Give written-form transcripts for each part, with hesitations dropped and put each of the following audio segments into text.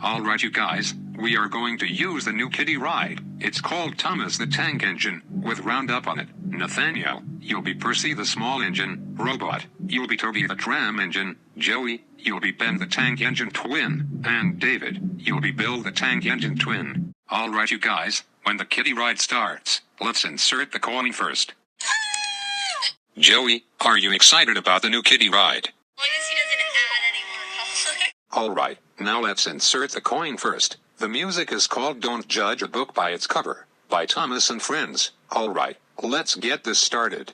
Alright you guys, we are going to use the new kiddie ride. It's called Thomas the Tank Engine, with Roundup on it. Nathaniel, you'll be Percy the Small Engine, Robot. You'll be Toby the Tram Engine. Joey, you'll be Ben the Tank Engine Twin. And David, you'll be Bill the Tank Engine Twin. Alright you guys, when the kiddie ride starts, let's insert the coin first. Joey, are you excited about the new kiddie ride? As long as he doesn't add any more color. Alright, now let's insert the coin first. The music is called Don't Judge a Book by Its Cover, by Thomas and Friends. Alright, let's get this started.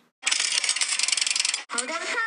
Hold on.